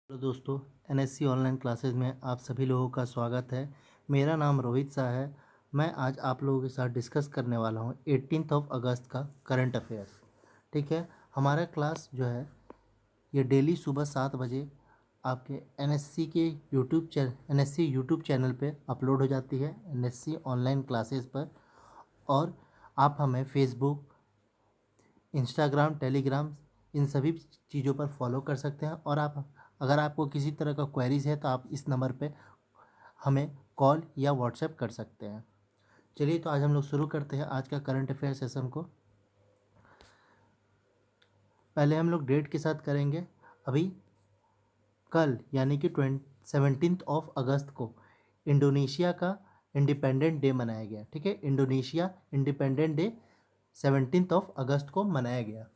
Hello दोस्तों, NSC online classes में आप सभी लोगों का स्वागत है। मेरा नाम रोहित शाह है। मैं आज आप लोगों के साथ डिस्कस करने वाला हूँ 18 अगस्त का करंट अफेयर्स। ठीक है, हमारा क्लास जो है ये डेली सुबह 7 बजे आपके एनएससी के एनएससी यूट्यूब चैनल पे अपलोड हो जाती है, एनएससी ऑनलाइन क्लासेस पर। और आप हमें फेसबुक, इंस्टाग्राम, टेलीग्राम इन सभी चीज़ों पर फॉलो कर सकते हैं। और आप अगर आपको किसी तरह का क्वेरीज है तो आप इस नंबर पे हमें कॉल या व्हाट्सएप कर सकते हैं। चलिए, तो आज हम लोग शुरू करते हैं आज का करंट अफेयर सेशन को। पहले हम लोग डेट के साथ करेंगे। अभी कल यानी कि 17 अगस्त को इंडोनेशिया का इंडिपेंडेंट डे मनाया गया। ठीक है, इंडोनेशिया इंडिपेंडेंट डे 17 अगस्त को मनाया गया।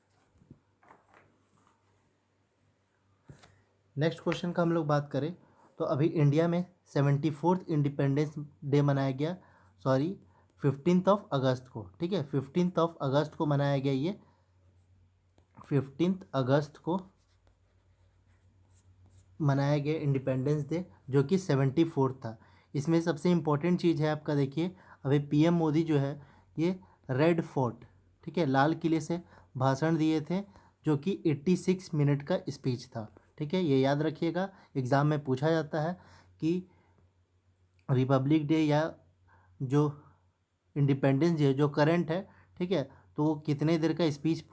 नेक्स्ट क्वेश्चन का हम लोग बात करें तो अभी इंडिया में 74th इंडिपेंडेंस डे मनाया गया। सॉरी, 15 अगस्त को। ठीक है, 15 अगस्त को मनाया गया। ये 15 अगस्त को मनाया गया इंडिपेंडेंस डे, जो कि 74 था। इसमें सबसे इम्पोर्टेंट चीज़ है आपका, देखिए अभी पीएम मोदी जो है ये रेड फोर्ट, ठीक है, लाल किले से भाषण दिए थे, जो कि 86 मिनट का स्पीच था। ठीक है, ये याद रखिएगा, एग्ज़ाम में पूछा जाता है कि रिपब्लिक डे या जो इंडिपेंडेंस डे जो करंट है, ठीक है, तो वो कितने देर का स्पीच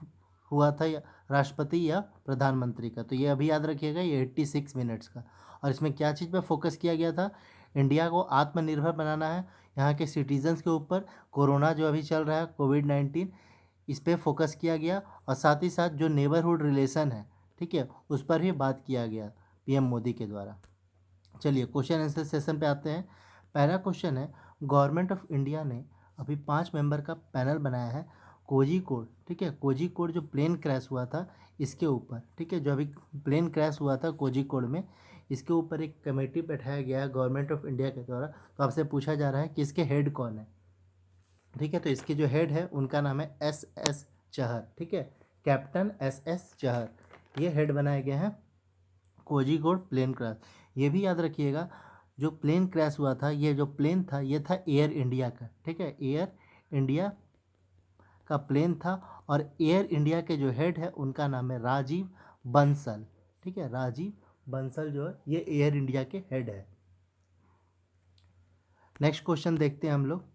हुआ था, या राष्ट्रपति या प्रधानमंत्री का। तो ये अभी याद रखिएगा, ये 86 मिनट्स का। और इसमें क्या चीज़ पे फोकस किया गया था? इंडिया को आत्मनिर्भर बनाना है, यहाँ के सिटीजन्स के ऊपर कोरोना जो अभी चल रहा है कोविड-19, इस पर फोकस किया गया। और साथ ही साथ जो नेबरहुड रिलेशन है, ठीक है, उस पर भी बात किया गया पीएम मोदी के द्वारा। चलिए क्वेश्चन आंसर सेशन पे आते हैं। पहला क्वेश्चन है, गवर्नमेंट ऑफ इंडिया ने अभी 5 मेंबर का पैनल बनाया है कोझिकोड। ठीक है, कोझिकोड जो प्लेन क्रैश हुआ था इसके ऊपर, ठीक है, जो अभी प्लेन क्रैश हुआ था कोझिकोड में, इसके ऊपर एक कमेटी बैठाया गया है गवर्नमेंट ऑफ इंडिया के द्वारा। तो आपसे पूछा जा रहा है कि इसके हेड कौन है। ठीक है, तो इसके जो हेड है उनका नाम है एस चहर। ठीक है, कैप्टन एस चहर, ये हेड बनाए गए हैं कोझिकोड प्लेन क्रैश। ये भी याद रखिएगा, जो प्लेन क्रैश हुआ था, ये जो प्लेन था ये था एयर इंडिया का। ठीक है, एयर इंडिया का प्लेन था। और एयर इंडिया के जो हेड है उनका नाम है राजीव बंसल। ठीक है, राजीव बंसल जो है ये एयर इंडिया के हेड है। नेक्स्ट क्वेश्चन देखते हैं हम लोग।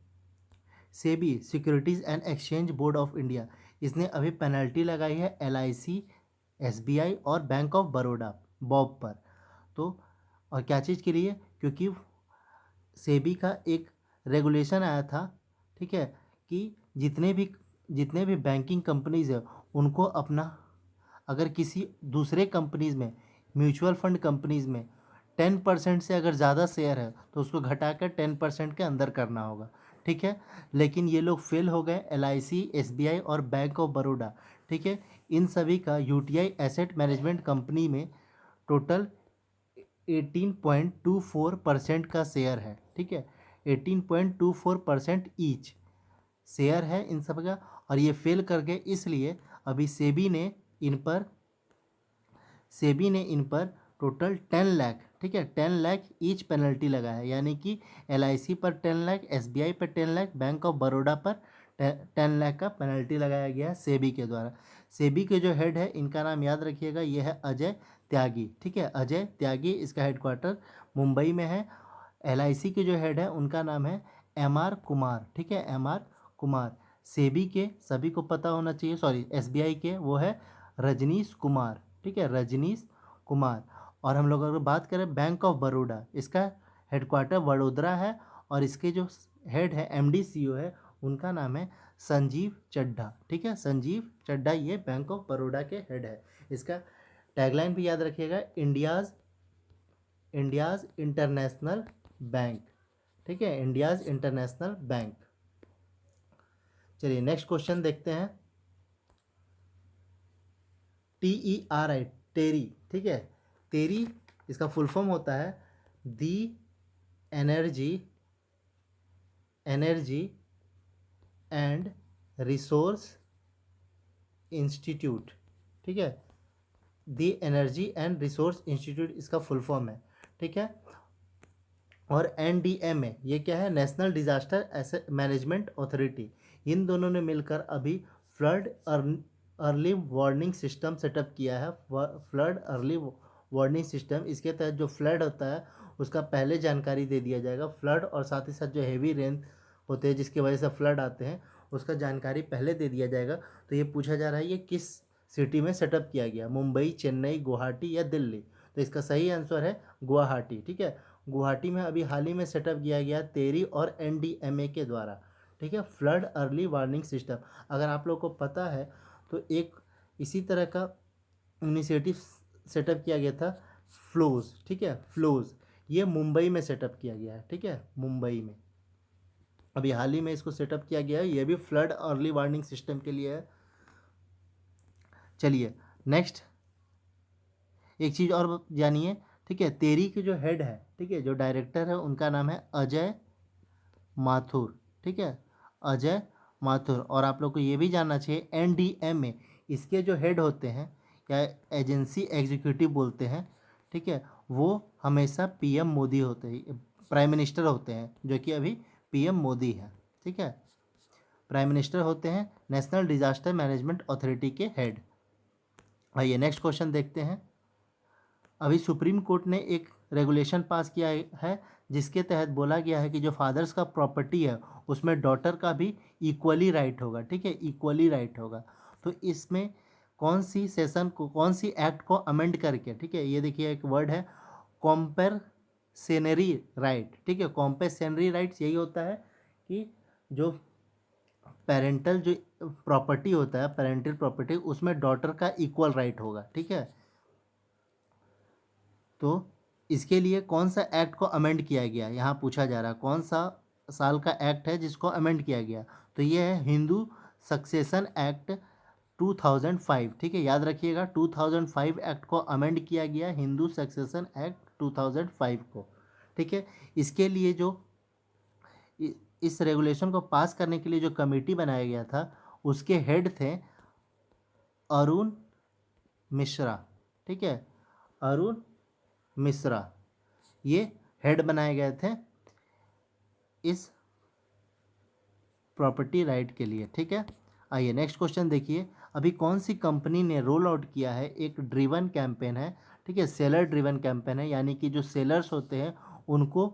SEBI, securities and exchange board of India, इसने अभी पेनल्टी लगाई है एलआईसी, एसबीआई और बैंक ऑफ बड़ौदा बॉब पर। तो और क्या चीज़ के लिए? क्योंकि सेबी का एक रेगुलेशन आया था, ठीक है, कि जितने भी बैंकिंग कंपनीज़ है उनको अपना, अगर किसी दूसरे कंपनीज़ में, म्यूचुअल फंड कंपनीज़ में 10% से अगर ज़्यादा शेयर है तो उसको घटाकर 10% के अंदर करना होगा। ठीक है, लेकिन ये लोग फेल हो गए, एलआईसी, एसबीआई और बैंक ऑफ बड़ौदा। ठीक है, इन सभी का यूटीआई एसेट मैनेजमेंट कंपनी में टोटल 18.24% का शेयर है। ठीक है, 18.24% ईच शेयर है इन सब का। और ये फेल कर गए, इसलिए अभी सेबी ने इन पर टोटल 10 लाख, ठीक है, 10 लाख ईच पेनल्टी लगा है। यानी कि एलआईसी पर 10 लाख, एसबीआई पर 10 लाख, बैंक ऑफ बड़ौदा पर 10 लाख का पेनल्टी लगाया गया है सेबी के द्वारा। सेबी के जो हेड है इनका नाम याद रखिएगा, ये है अजय त्यागी। ठीक है, अजय त्यागी, इसका हेडक्वार्टर मुंबई में है। एलआईसी के जो हेड है उनका नाम है एमआर कुमार। ठीक है, एमआर कुमार। सेबी के सभी को पता होना चाहिए, सॉरी, एसबीआई के वो है रजनीश कुमार। ठीक है, रजनीश कुमार। और हम लोग अगर बात करें बैंक ऑफ बड़ौदा, इसका हेडक्वार्टर वडोदरा है। और इसके जो हेड है, एमडी सीईओ है, उनका नाम है संजीव चड्ढा। ठीक है, संजीव चड्ढा ये बैंक ऑफ बड़ौदा के हेड है। इसका टैगलाइन भी याद रखिएगा, इंडियाज़ इंटरनेशनल बैंक। ठीक है, इंडियाज़ इंटरनेशनल बैंक। चलिए नेक्स्ट क्वेश्चन देखते हैं। TERI, टेरी। ठीक है, टेरी इसका फुल फॉर्म होता है the energy and resource institute. ठीक है, the energy and resource institute इसका फुल फॉर्म है, ठीक है। और NDMA ये क्या है, national disaster asset management authority. इन दोनों ने मिलकर अभी flood early warning system setup किया है। फ्लड अर्ली वार्निंग सिस्टम, इसके तहत जो फ्लड होता है उसका पहले जानकारी दे दिया जाएगा। फ्लड और साथ ही साथ जो हेवी रेन होते हैं जिसकी वजह से फ्लड आते हैं उसका जानकारी पहले दे दिया जाएगा। तो ये पूछा जा रहा है ये किस सिटी में सेटअप किया गया, मुंबई, चेन्नई, गुवाहाटी या दिल्ली। तो इसका सही आंसर है गुवाहाटी, ठीक है। गुवाहाटी में अभी हाल ही में सेटअप किया गया तेरी और NDMA के द्वारा, ठीक है, फ्लड अर्ली वार्निंग सिस्टम। अगर आप लोग को पता है तो एक इसी तरह का इनिशिएटिव सेटअप किया गया था फ्लोज, ठीक है, फ्लोज, ये मुंबई में सेटअप किया गया है, ठीक है, मुंबई में अभी हाल ही में इसको सेटअप किया गया है। ये भी फ्लड अर्ली वार्निंग सिस्टम के लिए है। चलिए नेक्स्ट एक चीज़ और जानिए, ठीक है। तेरी के जो हेड है, ठीक है, जो डायरेक्टर है उनका नाम है अजय माथुर, ठीक है, अजय माथुर। और आप लोग को ये भी जानना चाहिए NDMA इसके जो हेड होते हैं या एजेंसी एग्जीक्यूटिव बोलते हैं, ठीक है, वो हमेशा PM मोदी होते हैं, प्राइम मिनिस्टर होते हैं, जो कि अभी PM मोदी है, ठीक है, प्राइम मिनिस्टर होते हैं नेशनल डिजास्टर मैनेजमेंट अथॉरिटी के हेड। आइए नेक्स्ट क्वेश्चन देखते हैं। अभी सुप्रीम कोर्ट ने एक रेगुलेशन पास किया है जिसके तहत बोला गया है कि जो फादर्स का प्रॉपर्टी है उसमें डॉटर का भी इक्वली राइट होगा, ठीक है, इक्वली राइट होगा। तो इसमें कौन सी सेशन को, कौन सी एक्ट को अमेंड करके, ठीक है, ये देखिए एक वर्ड है कॉम्पेसेनरी राइट, ठीक है, कॉम्पेसेनरी राइट्स यही होता है कि जो पेरेंटल जो प्रॉपर्टी होता है, पेरेंटल प्रॉपर्टी, उसमें डॉटर का इक्वल राइट होगा, ठीक है। तो इसके लिए कौन सा एक्ट को अमेंड किया गया, यहाँ पूछा जा रहा है कौन सा साल का एक्ट है जिसको अमेंड किया गया। तो ये है हिंदू सक्सेशन एक्ट 2005, ठीक है, याद रखिएगा 2005 एक्ट को अमेंड किया गया, हिंदू सक्सेशन एक्ट 2005 को, ठीक है। इसके लिए जो इस रेगुलेशन को पास करने के लिए जो कमेटी बनाया गया था उसके हेड थे अरुण मिश्रा, ठीक है, अरुण मिश्रा, ये हेड बनाए गए थे इस प्रॉपर्टी राइट के लिए, ठीक है। आइए नेक्स्ट क्वेश्चन देखिए। अभी कौन सी कंपनी ने रोल आउट किया है, एक ड्रिवन कैंपेन है, ठीक है, सेलर ड्रिवन कैंपेन है, यानी कि जो सेलर्स होते हैं उनको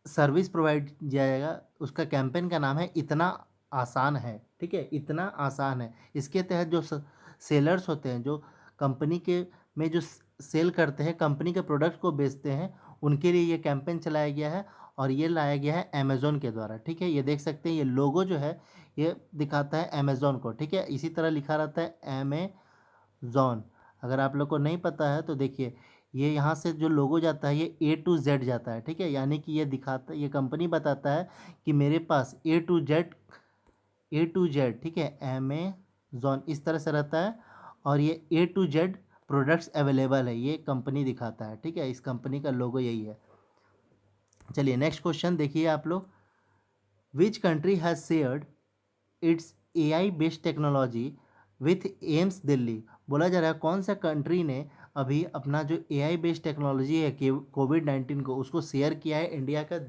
सर्विस प्रोवाइड किया जाएगा। उसका कैंपेन का नाम है इतना आसान है, ठीक है, इतना आसान है। इसके तहत जो सेलर्स होते हैं, जो कंपनी के में जो सेल करते हैं, कंपनी के प्रोडक्ट को बेचते हैं, उनके लिए ये कैंपेन चलाया गया है और ये लाया गया है अमेज़ॉन के द्वारा, ठीक है। ये देख सकते हैं, ये लोगो जो है ये दिखाता है अमेज़ॉन को, ठीक है, इसी तरह लिखा रहता है अमेज़ॉन। अगर आप लोग को नहीं पता है तो देखिए ये यहाँ से जो लोगो जाता है ये A to Z जाता है, ठीक है, यानी कि ये दिखाता, ये कंपनी बताता है कि मेरे पास A to Z, ठीक है, अमेज़ॉन इस तरह से रहता है और ये A to Z products available है, ये कंपनी दिखाता है, ठीक है, इस कंपनी का लोगो यही है। चलिए नेक्स्ट क्वेश्चन देखिए आप लोग। Which country has shared it's AI based technology with AIIMS Delhi. बोला जा रहा है कौन सा कंट्री ने अभी अपना जो AI बेस्ड टेक्नोलॉजी है COVID-19 को उसको शेयर किया है इंडिया का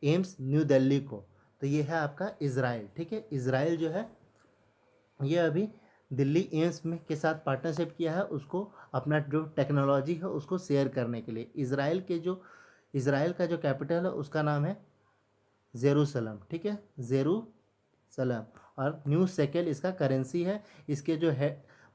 एम्स न्यू दिल्ली को। तो ये है आपका इज़राइल, ठीक है, इज़राइल जो है ये अभी दिल्ली एम्स में के साथ पार्टनरशिप किया है उसको अपना जो टेक्नोलॉजी है उसको शेयर करने के लिए। इज़राइल का जो कैपिटल है उसका नाम है जेरूसलम, ठीक है, जेरूसलम। और न्यू शेकेल इसका करेंसी है। इसके जो है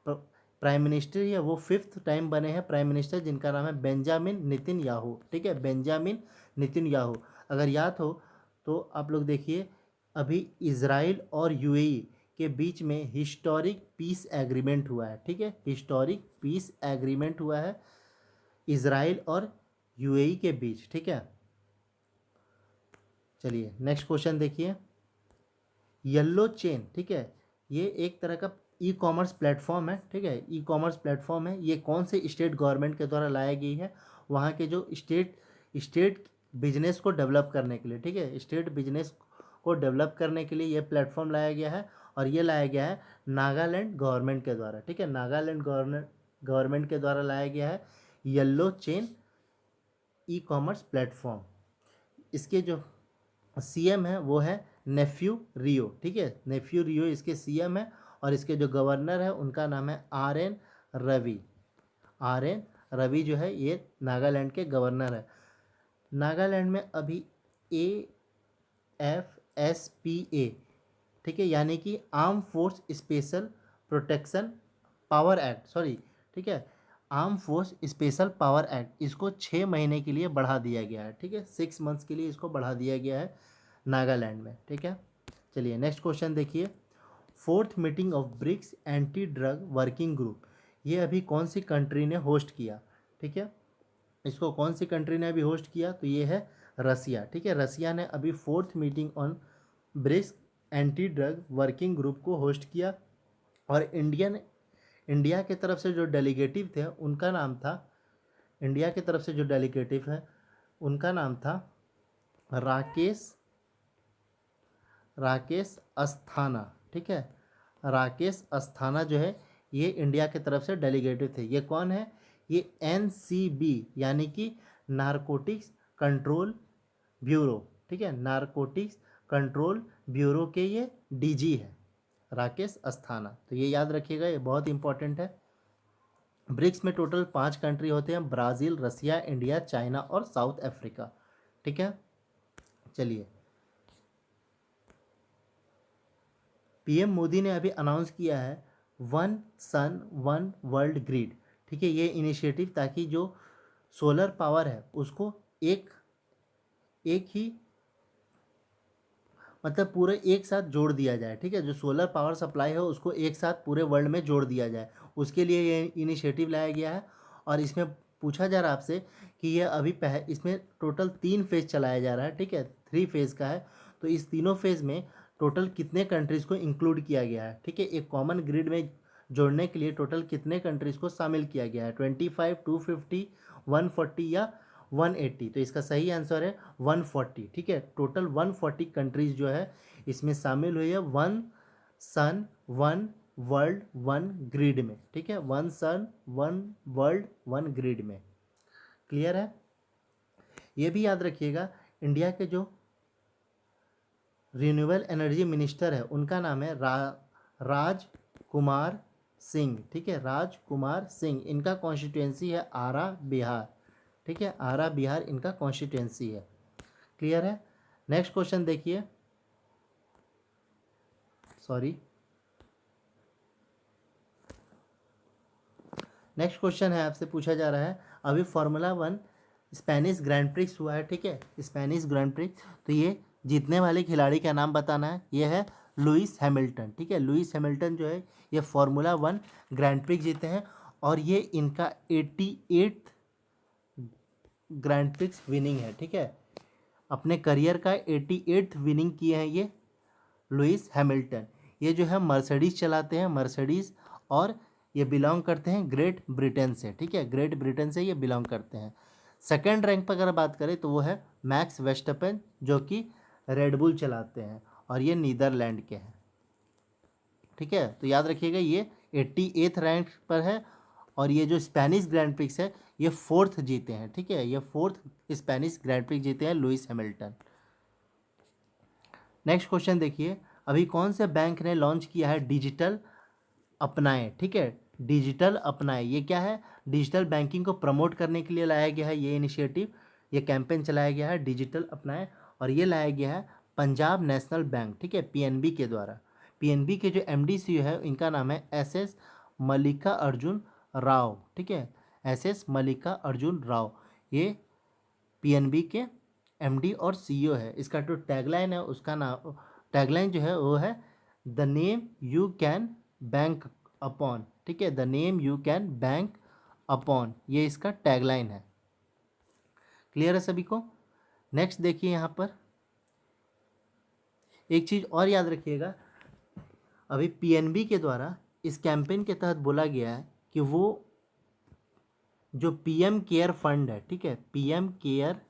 प्राइम मिनिस्टर है वो 5th टाइम बने हैं प्राइम मिनिस्टर, जिनका नाम है बेंजामिन नेतन्याहू, ठीक है, बेंजामिन नेतन्याहू। अगर याद हो तो आप लोग देखिए अभी इज़राइल और UAE के बीच में हिस्टोरिक पीस एग्रीमेंट हुआ है, ठीक है, हिस्टोरिक पीस एग्रीमेंट हुआ है इज़राइल और UAE के बीच, ठीक है। चलिए नेक्स्ट क्वेश्चन देखिए। येलो चेन, ठीक है, ये एक तरह का ई-कॉमर्स प्लेटफॉर्म है, ठीक है, ई-कॉमर्स प्लेटफॉर्म है। ये कौन से स्टेट गवर्नमेंट के द्वारा लाया गई है, वहाँ के जो स्टेट बिजनेस को डेवलप करने के लिए, ठीक है, स्टेट बिजनेस को डेवलप करने के लिए ये प्लेटफॉर्म लाया गया है। और ये लाया गया है नागालैंड गवर्नमेंट के द्वारा, ठीक है, नागालैंड गवर्नमेंट के द्वारा लाया गया है yellow chain e commerce platform. इसके जो सीएम है वो है नेफ्यू रियो, ठीक है, नेफ्यू रियो इसके सीएम है, और इसके जो गवर्नर है उनका नाम है RN रवि। RN रवि जो है ये नागालैंड के गवर्नर है। नागालैंड में अभी AFSPA, ठीक है, यानी कि arm force special protection power act, sorry, ठीक है, arm force special power act, इसको 6 महीने के लिए बढ़ा दिया गया है, ठीक है, 6 मंथ्स के लिए इसको बढ़ा दिया गया है नागालैंड में, ठीक है। चलिए नेक्स्ट क्वेश्चन देखिए, 4th meeting of BRICS anti drug working group, ये अभी कौन सी कंट्री ने होस्ट किया, ठीक है, इसको कौन सी कंट्री ने अभी होस्ट किया, तो ये है रसिया, ठीक है, रसिया ने अभी 4th meeting on BRICS anti drug working group को होस्ट किया। और इंडिया के तरफ से जो डेलीगेटिव थे उनका नाम था, इंडिया की तरफ से जो डेलीगेटिव है उनका नाम था राकेश अस्थाना, ठीक है, राकेश अस्थाना जो है ये इंडिया की तरफ से डेलीगेटिव थे। ये कौन है, ये NCB यानी कि नारकोटिक्स कंट्रोल ब्यूरो, ठीक है, नारकोटिक्स कंट्रोल ब्यूरो के ये DG है राकेश अस्थाना, तो ये याद रखिएगा, ये बहुत इंपॉर्टेंट है। ब्रिक्स में टोटल 5 कंट्री होते हैं, ब्राज़ील, रसिया, इंडिया, चाइना और साउथ अफ्रीका, ठीक है। चलिए PM मोदी ने अभी अनाउंस किया है one sun one world grid, ठीक है, ये इनिशिएटिव ताकि जो सोलर पावर है उसको एक ही मतलब पूरे एक साथ जोड़ दिया जाए, ठीक है, जो सोलर पावर सप्लाई है उसको एक साथ पूरे वर्ल्ड में जोड़ दिया जाए, उसके लिए ये इनिशिएटिव लाया गया है। और इसमें पूछा जा रहा है आपसे कि ये अभी इसमें टोटल 3 फेज़ चलाया जा रहा है, ठीक है, 3 फेज़ का है, तो इस तीनों फेज़ में टोटल कितने कंट्रीज़ को इंक्लूड किया गया है, ठीक है, एक कॉमन ग्रिड में जोड़ने के लिए टोटल कितने कंट्रीज़ को शामिल किया गया है, 25, 250, 140 या 180, तो इसका सही आंसर है 140, ठीक है, टोटल 140 कंट्रीज़ जो है इसमें शामिल हुई है one sun one world one grid में, ठीक है, one sun one world one grid में। क्लियर है। ये भी याद रखिएगा इंडिया के जो रिन्यूएबल एनर्जी मिनिस्टर है उनका नाम है राज कुमार सिंह, ठीक है, राज कुमार सिंह, इनका कॉन्स्टिट्यूएंसी है आरा बिहार, ठीक है, आरा बिहार इनका कॉन्स्टिट्यूएंसी है। क्लियर है। नेक्स्ट क्वेश्चन देखिए, सॉरी, नेक्स्ट क्वेश्चन है आपसे पूछा जा रहा है, अभी फार्मूला 1 स्पेनिश ग्रैंड प्रिक्स हुआ है, ठीक है, स्पेनिश ग्रैंड प्रिक्स, तो ये जीतने वाले खिलाड़ी का नाम बताना है, ये है लुइस हैमिल्टन, ठीक है, लुइस हैमिल्टन जो है ये फार्मूला 1 ग्रैंड प्रिक्स जीते हैं और ये इनका 88th ग्रैंड प्रिक्स विनिंग है, ठीक है, अपने करियर का 88th विनिंग किए हैं ये लुइस हैमिल्टन। ये जो है मर्सिडीज़ चलाते हैं, मर्सिडीज़, और ये बिलोंग करते हैं ग्रेट ब्रिटेन से, ठीक है, ग्रेट ब्रिटेन से ये बिलोंग करते हैं। सेकंड रैंक पर अगर बात करें तो वो है मैक्स वेस्टपेन जो कि रेडबुल चलाते हैं और ये नीदरलैंड के हैं, ठीक है, तो याद रखिएगा ये 88th रैंक पर है और ये जो स्पेनिश ग्रैंड प्रिक्स है ये 4th जीते हैं, ठीक है, ये 4th स्पेनिश ग्रैंड प्रिक्स जीते हैं लुइस हैमिल्टन। नेक्स्ट क्वेश्चन देखिए, अभी कौन से बैंक ने लॉन्च किया है डिजिटल अपनाए, ठीक है, डिजिटल अपनाए, ये क्या है, डिजिटल बैंकिंग को प्रमोट करने के लिए लाया गया है ये इनिशिएटिव, ये कैंपेन चलाया गया है डिजिटल अपनाए, और ये लाया गया है पंजाब नेशनल बैंक, ठीक है, PNB के द्वारा। PNB के जो MD CEO है इनका नाम है SS मल्लिका अर्जुन राव, ठीक है, SS मल्लिका अर्जुन राव, ये PNB के MD और CEO है। इसका जो टैगलाइन है उसका नाम, टैगलाइन जो है वो है the name you can bank upon, ठीक है, the name you can bank upon, ये इसका टैगलाइन है। क्लियर है सभी को। नेक्स्ट देखिए, यहाँ पर एक चीज़ और याद रखिएगा, अभी PNB के द्वारा इस कैंपेन के तहत बोला गया है कि वो जो PM केयर फंड है, ठीक है, PM केयर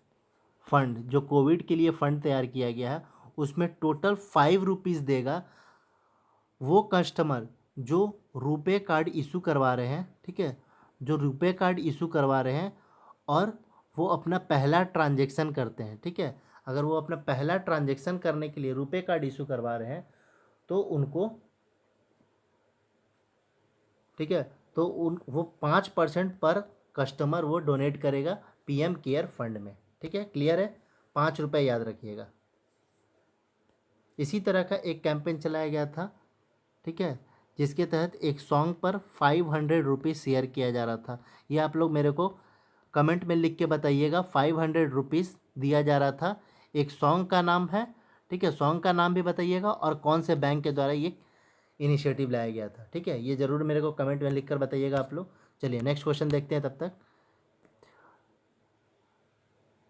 फंड जो कोविड के लिए फंड तैयार किया गया है उसमें टोटल 5 रुपीज़ देगा वो कस्टमर जो रुपए कार्ड इशू करवा रहे हैं, ठीक है, जो रुपए कार्ड इशू करवा रहे हैं और वो अपना पहला ट्रांजैक्शन करते हैं, ठीक है, अगर वो अपना पहला ट्रांजैक्शन करने के लिए रुपए कार्ड इशू करवा रहे हैं तो उनको, ठीक है, तो उन वो 5% पर कस्टमर वो डोनेट करेगा पीएम केयर फंड में, ठीक है, क्लियर है, 5 रुपये याद रखिएगा। इसी तरह का एक कैंपेन चलाया गया था, ठीक है, जिसके तहत एक सॉन्ग पर 500 रुपीज़ शेयर किया जा रहा था। ये आप लोग मेरे को कमेंट में लिख के बताइएगा, 500 रुपीज़ दिया जा रहा था, एक सॉन्ग का नाम है, ठीक है, सॉन्ग का नाम भी बताइएगा और कौन से बैंक के द्वारा ये इनिशिएटिव लाया गया था, ठीक है, ये ज़रूर मेरे को कमेंट में लिख कर बताइएगा आप लोग। चलिए नेक्स्ट क्वेश्चन देखते हैं तब तक।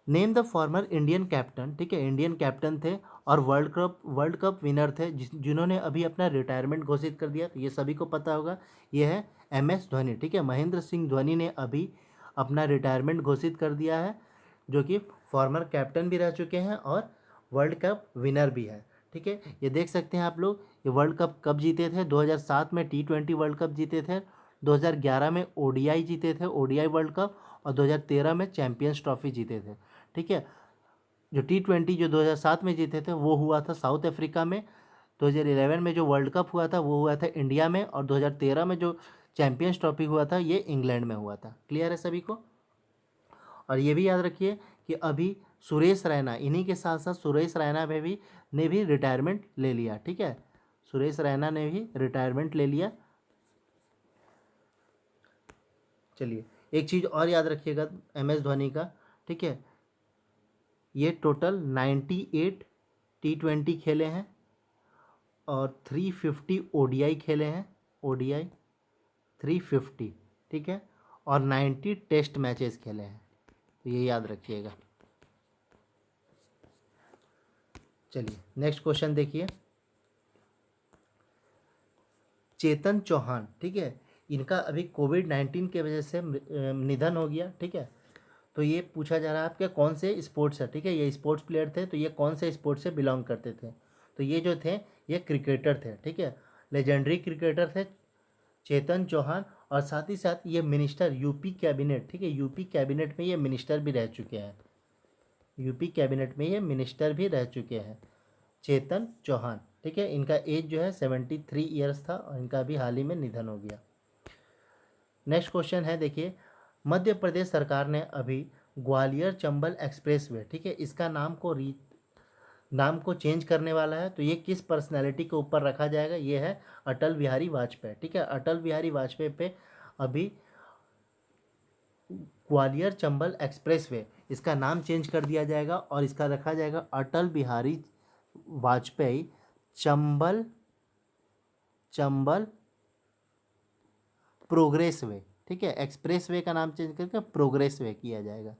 Name the former Indian captain, ठीक है, इंडियन कैप्टन थे और वर्ल्ड कप विनर थे जिन्होंने अभी अपना रिटायरमेंट घोषित कर दिया, तो ये सभी को पता होगा, ये है MS धोनी, ठीक है, महेंद्र सिंह धोनी ने अभी अपना रिटायरमेंट घोषित कर दिया है, जो कि फॉर्मर कैप्टन भी रह चुके हैं और वर्ल्ड कप विनर भी है, ठीक है। ये देख सकते हैं आप लोग, ये वर्ल्ड कप कब जीते थे, 2007 में T20 वर्ल्ड कप जीते थे, 2011 में ODI जीते थे, ODI वर्ल्ड कप, और 2013 में चैंपियंस ट्रॉफी जीते थे, ठीक है। जो T20 जो 2007 में जीते थे वो हुआ था साउथ अफ्रीका में, 2011 में जो वर्ल्ड कप हुआ था वो हुआ था इंडिया में, और 2013 में जो चैंपियंस ट्रॉफी हुआ था ये इंग्लैंड में हुआ था। क्लियर है सभी को। और ये भी याद रखिए कि अभी सुरेश रैना, इन्हीं के साथ साथ सुरेश रैना ने भी रिटायरमेंट ले लिया, ठीक है, सुरेश रैना ने भी रिटायरमेंट ले लिया। चलिए एक चीज़ और याद रखिएगा MS धोनी का, ठीक है, ये टोटल 98 T20 खेले हैं और 350 ODI खेले हैं, ODI 350, ठीक है, और 90 टेस्ट मैचेस खेले हैं, तो ये याद रखिएगा। चलिए नेक्स्ट क्वेश्चन देखिए। चेतन चौहान, ठीक है, इनका अभी कोविड-19 की वजह से निधन हो गया, ठीक है, तो ये पूछा जा रहा है आपके कौन से स्पोर्ट्स से, ठीक है, ये स्पोर्ट्स प्लेयर थे, तो ये कौन से स्पोर्ट्स से बिलोंग करते थे, तो ये जो थे ये क्रिकेटर थे, ठीक है, लेजेंडरी क्रिकेटर थे चेतन चौहान, और साथ ही साथ ये मिनिस्टर यूपी कैबिनेट, ठीक है, यूपी कैबिनेट में ये मिनिस्टर भी रह चुके हैं, यूपी कैबिनेट में ये मिनिस्टर भी रह चुके हैं चेतन चौहान, ठीक है, इनका एज जो है 73 ईयर्स था और इनका भी हाल ही में निधन हो गया। नेक्स्ट क्वेश्चन है देखिए, मध्य प्रदेश सरकार ने अभी ग्वालियर चंबल एक्सप्रेसवे, ठीक है, इसका नाम को चेंज करने वाला है, तो ये किस पर्सनैलिटी के ऊपर रखा जाएगा, ये है अटल बिहारी वाजपेयी, ठीक है, अटल बिहारी वाजपेयी पे अभी ग्वालियर चंबल एक्सप्रेसवे इसका नाम चेंज कर दिया जाएगा और इसका रखा जाएगा अटल बिहारी वाजपेयी चंबल प्रोग्रेस वे, ठीक है, एक्सप्रेस वे का नाम चेंज करके प्रोग्रेस वे किया जाएगा,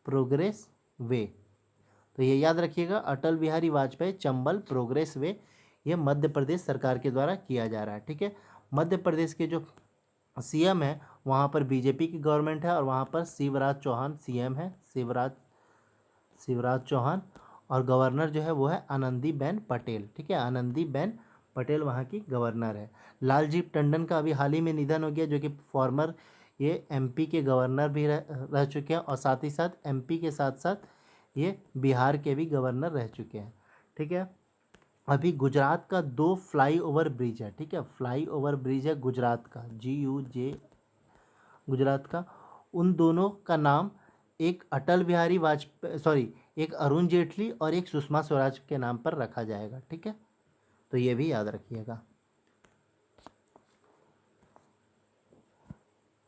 प्रोग्रेस वे, तो ये याद रखिएगा, अटल बिहारी वाजपेयी चंबल प्रोग्रेस वे, ये मध्य प्रदेश सरकार के द्वारा किया जा रहा है, ठीक है। मध्य प्रदेश के जो CM है वहाँ पर बीजेपी की गवर्नमेंट है और वहाँ पर शिवराज चौहान CM है, शिवराज चौहान, और गवर्नर जो है वो है आनंदीबेन पटेल, ठीक है, आनंदीबेन पटेल वहाँ की गवर्नर है। लालजी टंडन का अभी हाल ही में निधन हो गया, जो कि फॉर्मर ये MP के गवर्नर भी रह चुके हैं और साथ ही साथ MP के साथ साथ ये बिहार के भी गवर्नर रह चुके हैं, ठीक है। अभी गुजरात का 2 फ्लाईओवर ब्रिज है, ठीक है, फ्लाईओवर ब्रिज है गुजरात का, GUJ गुजरात का, उन दोनों का नाम एक अटल बिहारी वाजपेयी, सॉरी, एक अरुण जेटली और एक सुषमा स्वराज के नाम पर रखा जाएगा, ठीक है, तो ये भी याद रखिएगा।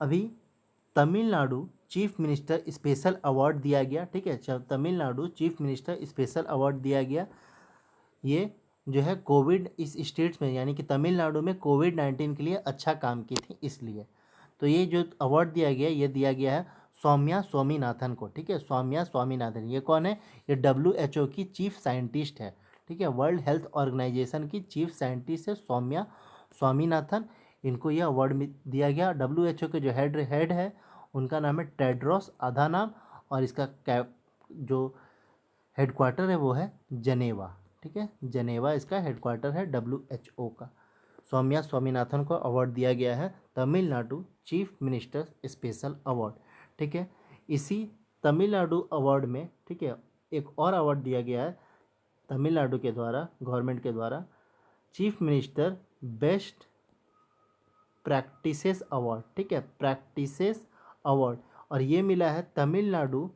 अभी Tamil Nadu chief minister special award दिया गया, ठीक है, Tamil Nadu chief minister special award दिया गया, ये जो है कोविड इस स्टेट्स में यानी कि तमिलनाडु में कोविड-19 के लिए अच्छा काम की थी इसलिए, तो ये जो अवार्ड दिया गया ये दिया गया है सौम्या स्वामीनाथन को, ठीक है, सौम्या स्वामीनाथन, ये कौन है, ये WHO की चीफ साइंटिस्ट है, ठीक है, वर्ल्ड हेल्थ ऑर्गेनाइजेशन की चीफ साइंटिस्ट है सौम्या स्वामीनाथन, इनको यह अवार्ड दिया गया। WHO के जो हेड है उनका नाम है टेड्रोस अधानम और इसका जो हेडक्वार्टर है वो है जनेवा, ठीक है, जनेवा इसका हेडक्वार्टर है WHO का। सौम्या स्वामीनाथन को अवार्ड दिया गया है Tamil Nadu chief minister special award. ठीक है, इसी तमिलनाडु अवार्ड में, ठीक है, एक और अवार्ड दिया गया है तमिलनाडु के द्वारा, गवर्नमेंट के द्वारा, chief minister best practices award. ठीक है, प्रैक्टिसेस अवार्ड, और ये मिला है Tamil Nadu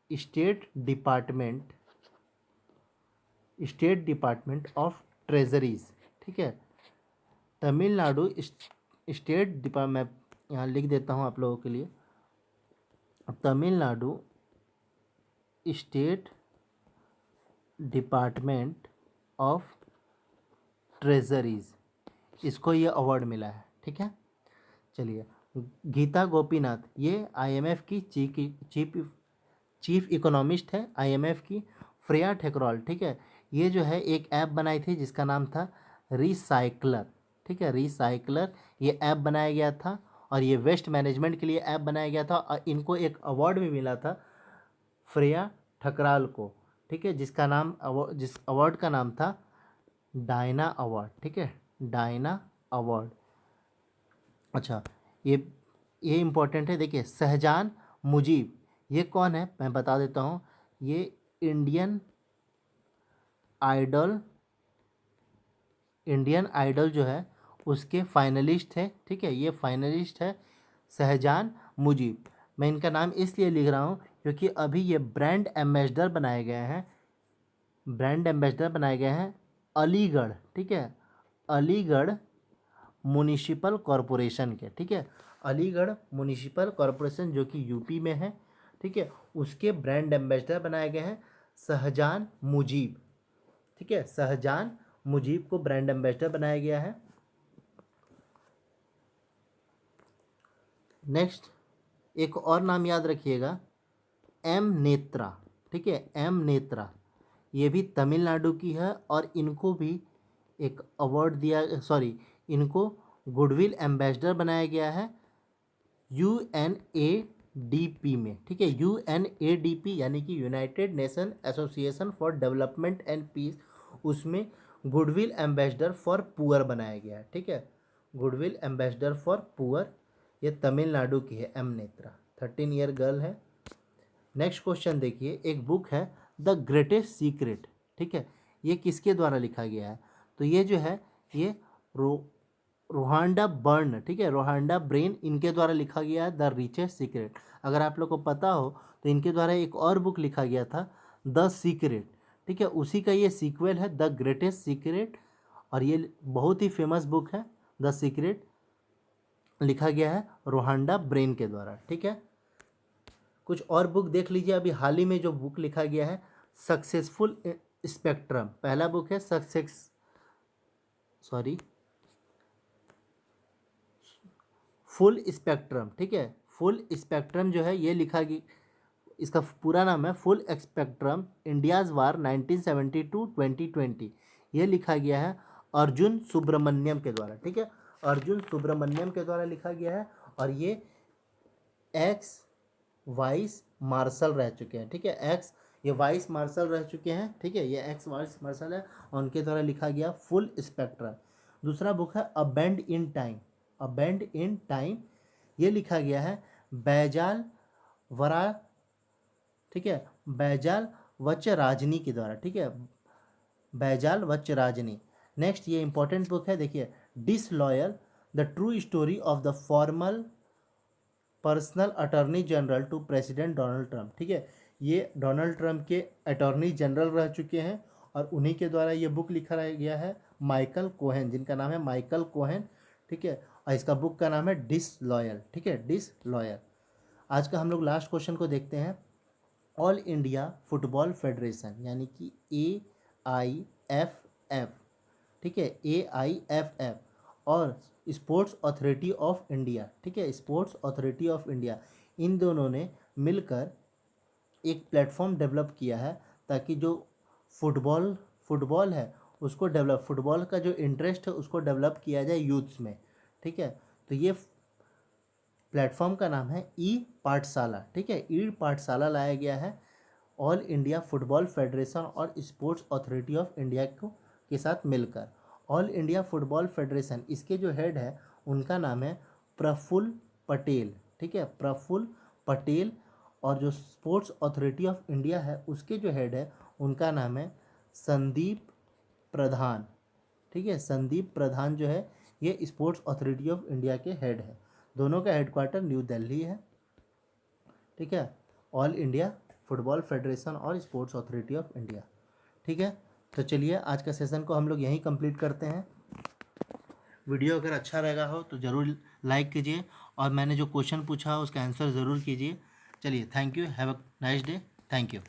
state department of treasuries. ठीक है, तमिलनाडु स्टेट डिपार्टमेंट, यहाँ लिख देता हूँ आप लोगों के लिए, Tamil Nadu state department of treasuries, इसको ये अवार्ड मिला है। ठीक है, चलिए, गीता गोपीनाथ, ये IMF की चीफ इकोनॉमिस्ट है IMF की। फ्रेया ठेकरॉल, ठीक है, ये जो है एक ऐप बनाई थी जिसका नाम था रिसाइक्लर। ठीक है, रिसाइक्लर, ये ऐप बनाया गया था और ये वेस्ट मैनेजमेंट के लिए ऐप बनाया गया था, और इनको एक अवार्ड भी मिला था फ्रेया ठकराल को। ठीक है, जिस अवार्ड का नाम था डायना अवार्ड। ठीक है, डायना अवार्ड। अच्छा, ये इम्पोर्टेंट है, देखिए, शहजान मुजीब, ये कौन है मैं बता देता हूँ। ये इंडियन आइडल जो है उसके फाइनलिस्ट है। ठीक है, ये फाइनलिस्ट है शहजान मुजीब। मैं इनका नाम इसलिए लिख रहा हूँ क्योंकि अभी ये ब्रांड एम्बेसडर बनाए गए हैं अलीगढ़। ठीक है, अलीगढ़ म्युनिसिपल कॉरपोरेशन के। ठीक है, अलीगढ़ म्युनिसिपल कॉरपोरेशन जो कि यूपी में है। ठीक है, उसके ब्रांड एम्बेसडर बनाए गए हैं शहजान मुजीब। ठीक है, शहजान मुजीब को ब्रांड एम्बेसडर बनाया गया है। नेक्स्ट, एक और नाम याद रखिएगा, एम नेत्रा। ठीक है, एम नेत्रा, ये भी तमिलनाडु की है और इनको भी एक अवार्ड इनको गुडविल एम्बेसडर बनाया गया है UNADP में। ठीक है, UNADP यानी कि United Nation Association for Development and Peace, उसमें गुडविल एम्बेसडर फॉर पुअर बनाया गया है। ठीक है, गुडविल एम्बेसडर फॉर पुअर, ये तमिलनाडु की है एम नेत्रा, 13 ईयर गर्ल है। नेक्स्ट क्वेश्चन देखिए, एक बुक है द ग्रेटेस्ट सीक्रेट। ठीक है, ये किसके द्वारा लिखा गया है, तो ये जो है ये रोहांडा बर्न, ठीक है, रोहांडा ब्रेन, इनके द्वारा लिखा गया है द रिचेस्ट सीक्रेट। अगर आप लोग को पता हो तो इनके द्वारा एक और बुक लिखा गया था द सीक्रेट। ठीक है, उसी का ये सीक्वल है द ग्रेटेस्ट सीक्रेट, और ये बहुत ही फेमस बुक है द सीक्रेट, लिखा गया है रोहांडा ब्रेन के द्वारा। ठीक है, कुछ और बुक देख लीजिए, अभी हाल ही में जो बुक लिखा गया है सक्सेसफुल स्पेक्ट्रम, पहला बुक है फुल स्पेक्ट्रम। ठीक है, फुल स्पेक्ट्रम जो है ये लिखा गया, इसका पूरा नाम है फुल स्पेक्ट्रम इंडियाज़ वार 1970-2020, ये लिखा गया है अर्जुन सुब्रमण्यम के द्वारा। ठीक है, अर्जुन सुब्रमण्यम के द्वारा लिखा गया है, और ये एक्स वाइस मार्शल रह चुके हैं। ठीक है, ये वाइस मार्शल रह चुके हैं। ठीक है, ये एक्स वाइस मार्शल है और उनके द्वारा लिखा गया फुल स्पेक्ट्रम। दूसरा बुक है अ बेंड इन टाइम, ये लिखा गया है बैजाल वरा, ठीक है, बैजाल वचराजनी के द्वारा। ठीक है, बैजाल वचराजनी। नेक्स्ट, ये इंपॉर्टेंट बुक है, देखिए, disloyal the true story of the formal personal attorney general to president Donald Trump. ठीक है, ये डोनाल्ड ट्रंप के अटॉर्नी जनरल रह चुके हैं और उन्हीं के द्वारा ये बुक लिखा गया है माइकल कोहेन, जिनका नाम है माइकल कोहेन। ठीक है, और इसका बुक का नाम है डिसलॉयल। ठीक है, डिसलॉयल। आज का हम लोग लास्ट क्वेश्चन को देखते हैं। ऑल इंडिया फुटबॉल फेडरेशन यानी कि AIFF, ठीक है, AIFF और स्पोर्ट्स अथॉरिटी ऑफ इंडिया, ठीक है, स्पोर्ट्स अथॉरिटी ऑफ इंडिया, इन दोनों ने मिलकर एक प्लेटफॉर्म डेवलप किया है ताकि जो फुटबॉल है उसको डेवलप, फुटबॉल का जो इंटरेस्ट है उसको डेवलप किया जाए यूथ्स में। ठीक है, तो ये प्लेटफॉर्म का नाम है ई पाठशाला। ठीक है, ई पाठशाला लाया गया है ऑल इंडिया फुटबॉल फेडरेशन और स्पोर्ट्स अथॉरिटी ऑफ इंडिया को के साथ मिलकर। ऑल इंडिया फुटबॉल फेडरेशन, इसके जो हेड है उनका नाम है प्रफुल्ल पटेल, ठीक है, प्रफुल्ल पटेल। और जो स्पोर्ट्स अथॉरिटी ऑफ इंडिया है उसके जो हेड है उनका नाम है संदीप प्रधान, ठीक है। संदीप प्रधान जो है ये स्पोर्ट्स अथॉरिटी ऑफ इंडिया के हेड है। दोनों का हेडक्वार्टर न्यू दिल्ली है, ठीक है। ऑल इंडिया फुटबॉल फेडरेशन और स्पोर्ट्स अथॉरिटी ऑफ इंडिया, ठीक है। तो चलिए आज का सेशन को हम लोग यहीं कंप्लीट करते हैं। वीडियो अगर अच्छा लगा हो तो ज़रूर लाइक कीजिए और मैंने जो क्वेश्चन पूछा उसका आंसर ज़रूर कीजिए। चलिए, thank you, have a nice day, thank you.